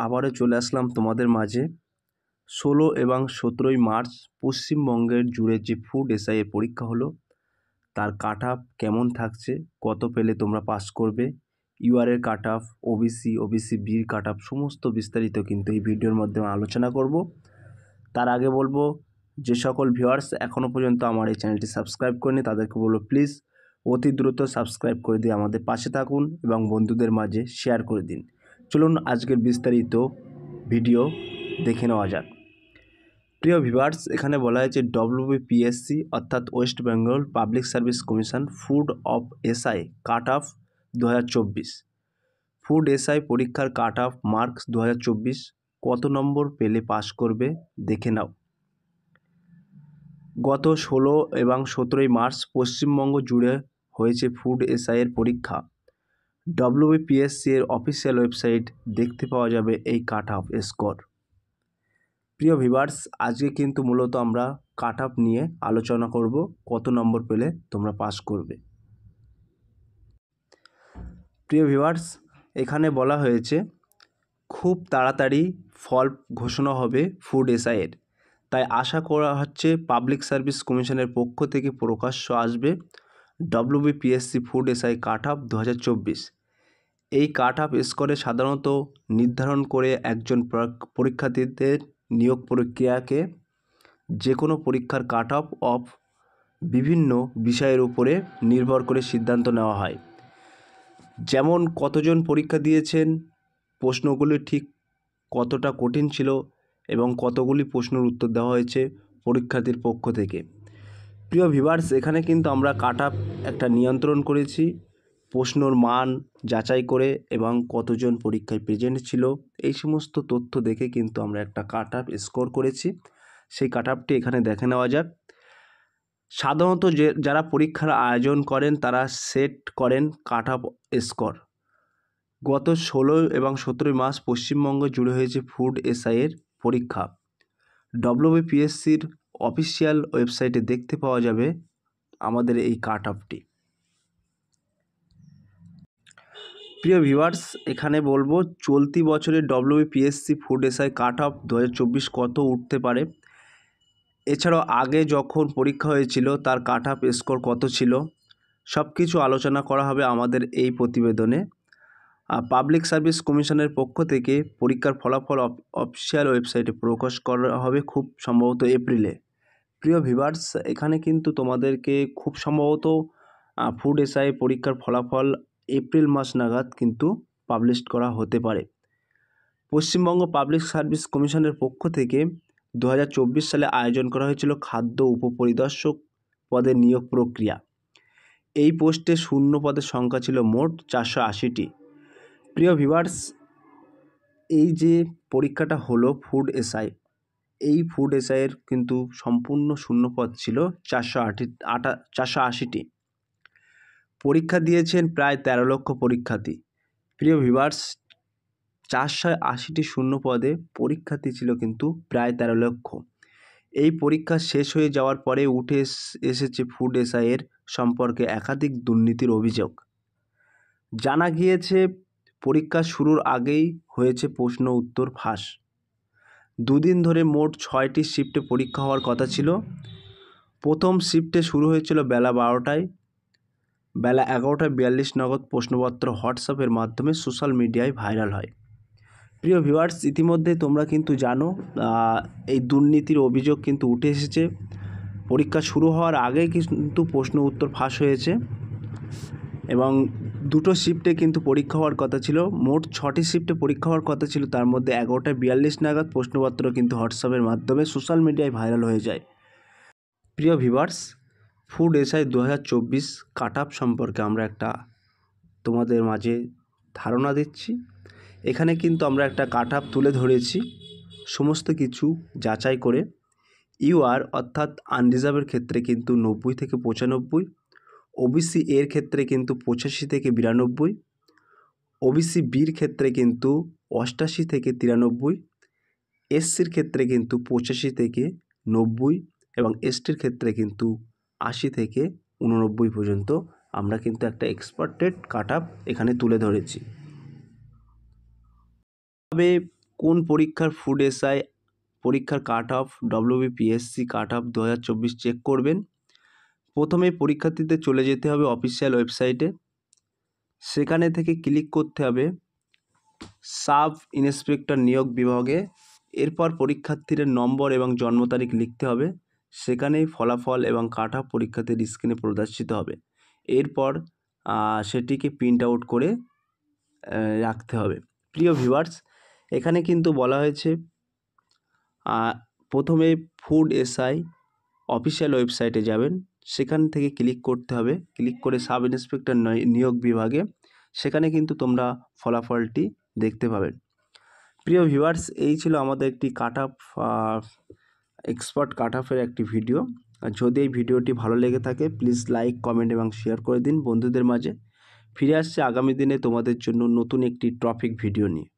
আবারও চলে আসলাম তোমাদের মাঝে। 16 এবং 17 মার্চ পশ্চিমবঙ্গের জুড়ে যে ফুড এসআইয়ের পরীক্ষা হলো, তার কাট অফ কেমন থাকছে, কত পেলে তোমরা পাস করবে, ইউআরের কাট অফ, ওবিসি বির কাট অফ, সমস্ত বিস্তারিত কিন্তু এই ভিডিওর মাধ্যমে আলোচনা করব। তার আগে বলবো, যে সকল ভিউয়ার্স এখনও পর্যন্ত আমার এই চ্যানেলটি সাবস্ক্রাইব করেনি তাদেরকে বলবো প্লিজ অতি দ্রুত সাবস্ক্রাইব করে দিয়ে আমাদের পাশে থাকুন এবং বন্ধুদের মাঝে শেয়ার করে দিন। চলুন আজকের বিস্তারিত ভিডিও দেখে নেওয়া যাক। প্রিয় ভিউয়ার্স, এখানে বলা হয়েছে WBPSC অর্থাৎ West Bengal public service commission food of SI cut off 2024। Food SI পরীক্ষার কাট অফ মার্কস 2024 কত নম্বর পেলে পাস করবে দেখে নাও। গত 16 এবং 17 মার্চ পশ্চিমবঙ্গ জুড়ে হয়েছে ফুড এসআইয়ের পরীক্ষা। WBPSC এর অফিসিয়াল ওয়েবসাইট দেখতে পাওয়া যাবে এই কাট অফ স্কোর। প্রিয় ভিউয়ার্স, আজকে কিন্তু মূলত আমরা কাট অফ নিয়ে আলোচনা করব, কত নম্বর পেলে তোমরা পাস করবে। প্রিয় ভিউয়ার্স, এখানে বলা হয়েছে খুব তাড়াতাড়ি ফল ঘোষণা হবে ফুড এসআইয়ের, তাই আশা করা হচ্ছে পাবলিক সার্ভিস কমিশনের পক্ষ থেকে প্রকাশ্য আসবে WBPSC ফুড এসআই কাট অফ 2024। এই কাট অফ স্কোরে সাধারণত নির্ধারণ করে একজন পরীক্ষার্থীদের নিয়োগ প্রক্রিয়াকে যে কোনো পরীক্ষার কাট অফ বিভিন্ন বিষয়ের উপরে নির্ভর করে সিদ্ধান্ত নেওয়া হয়। যেমন কতজন পরীক্ষা দিয়েছেন, প্রশ্নগুলি ঠিক কতটা কঠিন ছিল এবং কতগুলি প্রশ্নের উত্তর দেওয়া হয়েছে পরীক্ষার্থীর পক্ষ থেকে। প্রিয় ভিউয়ার্স, এখানে কিন্তু আমরা কাট অফ একটা নিয়ন্ত্রণ করেছি প্রশ্নর মান যাচাই করে এবং কতজন পরীক্ষায় প্রেজেন্ট ছিল, এই সমস্ত তথ্য দেখে কিন্তু আমরা একটা কাট অফ স্কোর করেছি। সেই কাট অফটি এখানে দেখে নেওয়া যাক। সাধারণত যারা পরীক্ষার আয়োজন করেন তারা সেট করেন কাট অফ স্কোর। গত 16 এবং 17 মার্চ পশ্চিমবঙ্গ জুড়ে হয়েছে ফুড এসআইয়ের পরীক্ষা। WBPSCর অফিসিয়াল ওয়েবসাইটে দেখতে পাওয়া যাবে আমাদের এই কাট অফটি। প্রিয় ভিউয়ার্স, এখানে বলবো চলতি বছরের WBPSC ফুড এসআই কাট অফ 2024 কত উঠতে পারে, এছাড়াও আগে যখন পরীক্ষা হয়েছিল তার কাট অফ স্কোর কত ছিল, সব কিছু আলোচনা করা হবে আমাদের এই প্রতিবেদনে। পাবলিক সার্ভিস কমিশনের পক্ষ থেকে পরীক্ষার ফলাফল অফিসিয়াল ওয়েবসাইটে প্রকাশ করা হবে খুব সম্ভবত এপ্রিলে। প্রিয় ভিউয়ার্স, এখানে কিন্তু তোমাদেরকে খুব সম্ভবত ফুড এসআই পরীক্ষার ফলাফল এপ্রিল মাস নাগাদ কিন্তু পাবলিশ করা হতে পারে। পশ্চিমবঙ্গ পাবলিক সার্ভিস কমিশনের পক্ষ থেকে 2024 সালে আয়োজন করা হয়েছিল খাদ্য উপপরিদর্শক পদের নিয়োগ প্রক্রিয়া। এই পোস্টে শূন্য পদের সংখ্যা ছিল মোট 480টি। প্রিয় ভিউয়ার্স, এই যে পরীক্ষাটা হলো ফুড এসআই, এই ফুড এসআইয়ের কিন্তু সম্পূর্ণ শূন্য পদ ছিল 480টি। পরীক্ষা দিয়েছেন প্রায় 13 লক্ষ পরীক্ষার্থী। প্রিয় ভিউয়ার্স, 480টি শূন্য পদে পরীক্ষার্থী ছিল কিন্তু প্রায় 13 লক্ষ। এই পরীক্ষা শেষ হয়ে যাওয়ার পরে উঠে এসেছে ফুড এসআইয়ের সম্পর্কে একাধিক দুর্নীতির অভিযোগ। জানা গিয়েছে পরীক্ষা শুরুর আগেই হয়েছে প্রশ্ন উত্তর ফাঁস। দুদিন ধরে মোট 6টি শিফটে পরীক্ষা হওয়ার কথা ছিল। প্রথম শিফটে শুরু হয়েছিল বেলা 12টায়। বেলা 11:42 নাগাদ প্রশ্নপত্র হোয়াটসঅ্যাপের মাধ্যমে সোশ্যাল মিডিয়ায় ভাইরাল হয়। প্রিয় ভিউয়ার্স, ইতিমধ্যে তোমরা কিন্তু জানো এই দুর্নীতির অভিযোগ কিন্তু উঠে এসেছে। পরীক্ষা শুরু হওয়ার আগেই কিন্তু প্রশ্ন উত্তর ফাঁস হয়েছে এবং দুটো শিফটে কিন্তু পরীক্ষা হওয়ার কথা ছিল। মোট 6টি শিফটে পরীক্ষা হওয়ার কথা ছিল, তার মধ্যে 11:42 নাগাদ প্রশ্নপত্র কিন্তু হোয়াটসঅ্যাপের মাধ্যমে সোশ্যাল মিডিয়ায় ভাইরাল হয়ে যায়। প্রিয় viewers, food SI 2024 cut off সম্পর্কে আমরা একটা তোমাদের মাঝে ধারণা দিচ্ছি। এখানে কিন্তু আমরা একটা কাট অফ তুলে ধরেছি সমস্ত কিছু যাচাই করে। ইউআর অর্থাৎ আনরিজার্ভের ক্ষেত্রে কিন্তু 90 থেকে 95, ওবিসি এর ক্ষেত্রে কিন্তু 85 থেকে 92, ওবিসি বির ক্ষেত্রে কিন্তু 88 থেকে 93, এসসির ক্ষেত্রে কিন্তু 85 থেকে 90 এবং এসটির ক্ষেত্রে কিন্তু 80 থেকে 89 পর্যন্ত আমরা কিন্তু একটা এক্সপেক্টেড কাট অফ এখানে তুলে ধরেছি। তবে কোন পরীক্ষার ফুড এসআই পরীক্ষার cut off WBPSC cut off 2024 check করবেন? প্রথমে পরীক্ষার্থীদের চলে যেতে হবে অফিসিয়াল ওয়েবসাইটে। সেখানে থেকে ক্লিক করতে হবে সাব ইন্সপেক্টর নিয়োগ বিভাগে। এরপর পরীক্ষার্থীদের নম্বর এবং জন্ম তারিখ লিখতে হবে। সেখানেই ফলাফল এবং কাট অফ পরীক্ষার্থীর স্ক্রিনে প্রদর্শিত হবে। এরপর সেটিকে প্রিন্ট আউট করে রাখতে হবে। প্রিয় ভিউয়ার্স, এখানে কিন্তু বলা হয়েছে প্রথমে ফুড এসআই অফিসিয়াল ওয়েবসাইটে যাবেন, সেখান থেকে ক্লিক করতে হবে। ক্লিক করে সাব ইন্সপেক্টর নিয়োগ বিভাগে, সেখানে কিন্তু তোমরা ফলাফলটি দেখতে পাবেন। প্রিয় ভিউয়ার্স, এই ছিল আমাদের একটি কাট অফ এক্সপার্ট কাট অফের একটি ভিডিও। যদি এই ভিডিওটি ভালো লেগে থাকে প্লিজ লাইক, কমেন্ট এবং শেয়ার করে দিন বন্ধুদের মাঝে। ফিরে আসছে আগামী দিনে তোমাদের জন্য নতুন একটি টপিক ভিডিও নিয়ে।